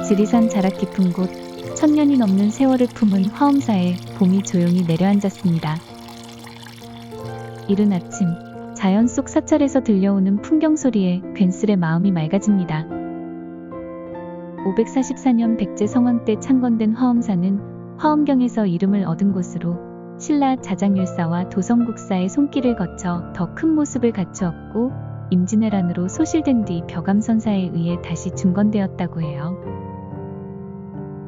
지리산 자락 깊은 곳, 천년이 넘는 세월을 품은 화엄사에 봄이 조용히 내려앉았습니다. 이른 아침, 자연 속 사찰에서 들려오는 풍경 소리에 괜스레 마음이 맑아집니다. 544년 백제 성왕 때 창건된 화엄사는 화엄경에서 이름을 얻은 곳으로 신라 자장율사와 도성국사의 손길을 거쳐 더 큰 모습을 갖추었고 임진왜란으로 소실된 뒤 벼감선사에 의해 다시 중건되었다고 해요.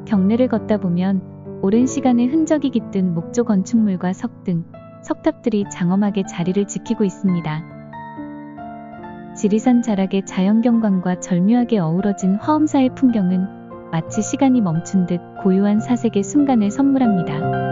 경내를 걷다 보면 오랜 시간의 흔적이 깃든 목조 건축물과 석 등, 석탑들이 장엄하게 자리를 지키고 있습니다. 지리산 자락의 자연경관과 절묘하게 어우러진 화엄사의 풍경은 마치 시간이 멈춘 듯 고요한 사색의 순간을 선물합니다.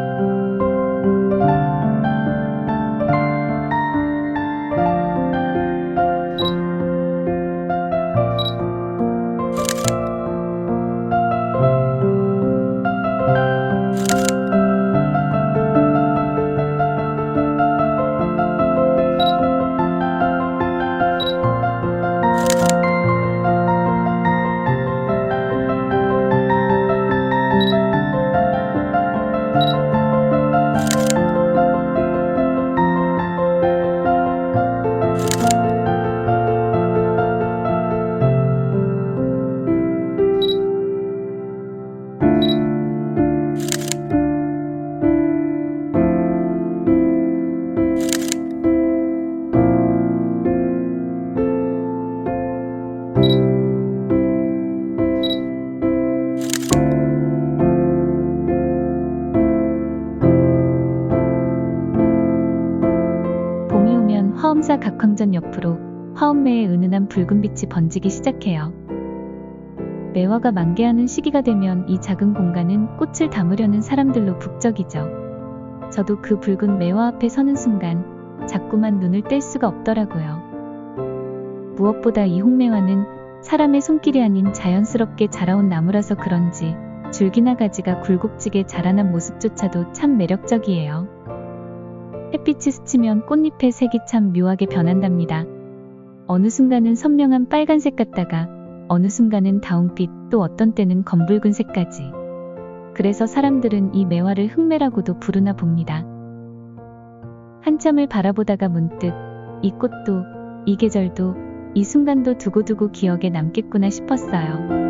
화엄사 각황전 옆으로 화엄매의 은은한 붉은 빛이 번지기 시작해요. 매화가 만개하는 시기가 되면 이 작은 공간은 꽃을 담으려는 사람들로 북적이죠. 저도 그 붉은 매화 앞에 서는 순간 자꾸만 눈을 뗄 수가 없더라고요. 무엇보다 이 홍매화는 사람의 손길이 아닌 자연스럽게 자라온 나무라서 그런지 줄기나 가지가 굴곡지게 자라난 모습조차도 참 매력적이에요. 햇빛이 스치면 꽃잎의 색이 참 묘하게 변한답니다. 어느 순간은 선명한 빨간색 같다가 어느 순간은 다홍빛, 또 어떤 때는 검붉은색까지. 그래서 사람들은 이 매화를 흑매라고도 부르나 봅니다. 한참을 바라보다가 문득 이 꽃도, 이 계절도, 이 순간도 두고두고 기억에 남겠구나 싶었어요.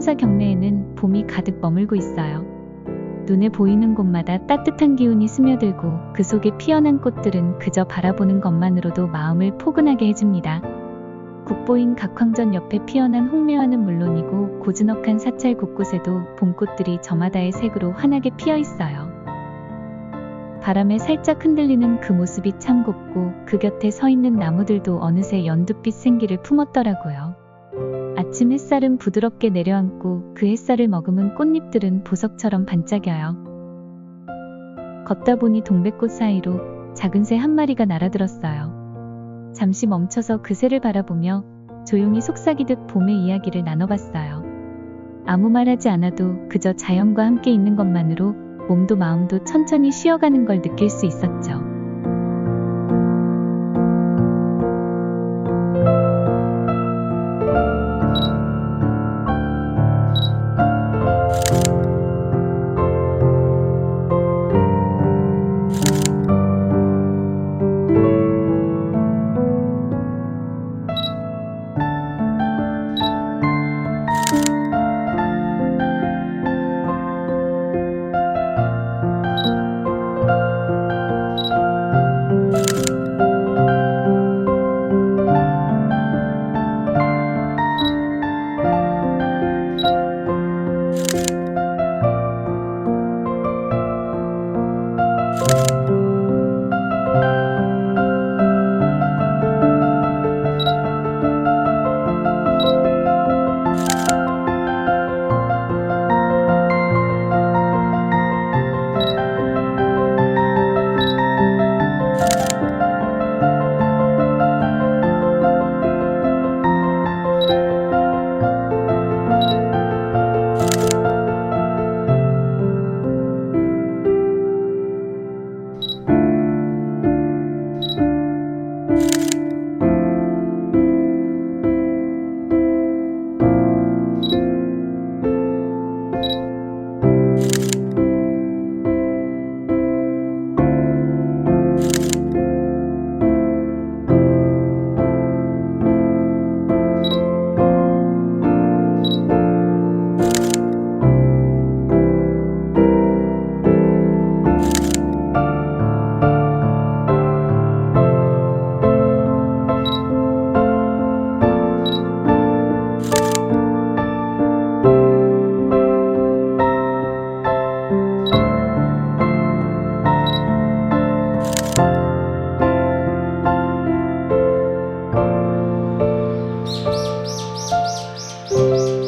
화엄사 경내에는 봄이 가득 머물고 있어요. 눈에 보이는 곳마다 따뜻한 기운이 스며들고 그 속에 피어난 꽃들은 그저 바라보는 것만으로도 마음을 포근하게 해줍니다. 국보인 각황전 옆에 피어난 홍매화는 물론이고 고즈넉한 사찰 곳곳에도 봄꽃들이 저마다의 색으로 환하게 피어 있어요. 바람에 살짝 흔들리는 그 모습이 참 곱고 그 곁에 서 있는 나무들도 어느새 연두빛 생기를 품었더라고요. 아침 햇살은 부드럽게 내려앉고 그 햇살을 머금은 꽃잎들은 보석처럼 반짝여요. 걷다 보니 동백꽃 사이로 작은 새 한 마리가 날아들었어요. 잠시 멈춰서 그 새를 바라보며 조용히 속삭이듯 봄의 이야기를 나눠봤어요. 아무 말하지 않아도 그저 자연과 함께 있는 것만으로 몸도 마음도 천천히 쉬어가는 걸 느낄 수 있었죠.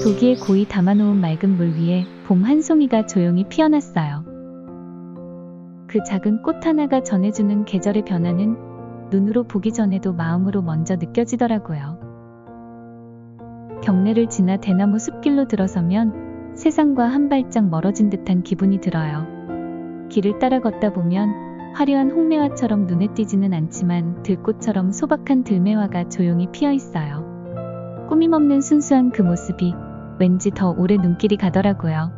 도기에 고이 담아놓은 맑은 물 위에 봄 한 송이가 조용히 피어났어요. 그 작은 꽃 하나가 전해주는 계절의 변화는 눈으로 보기 전에도 마음으로 먼저 느껴지더라고요. 경내를 지나 대나무 숲길로 들어서면 세상과 한 발짝 멀어진 듯한 기분이 들어요. 길을 따라 걷다 보면 화려한 홍매화처럼 눈에 띄지는 않지만 들꽃처럼 소박한 들매화가 조용히 피어 있어요. 꾸밈없는 순수한 그 모습이 왠지 더 오래 눈길이 가더라고요.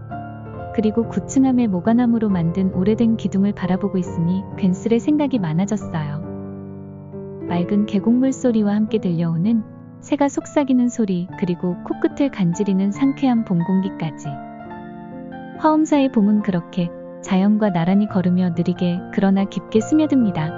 그리고 구층함의 모과나무로 만든 오래된 기둥을 바라보고 있으니 괜스레 생각이 많아졌어요. 맑은 계곡물 소리와 함께 들려오는 새가 속삭이는 소리, 그리고 코끝을 간지리는 상쾌한 봄 공기까지. 화엄사의 봄은 그렇게 자연과 나란히 걸으며 느리게 그러나 깊게 스며듭니다.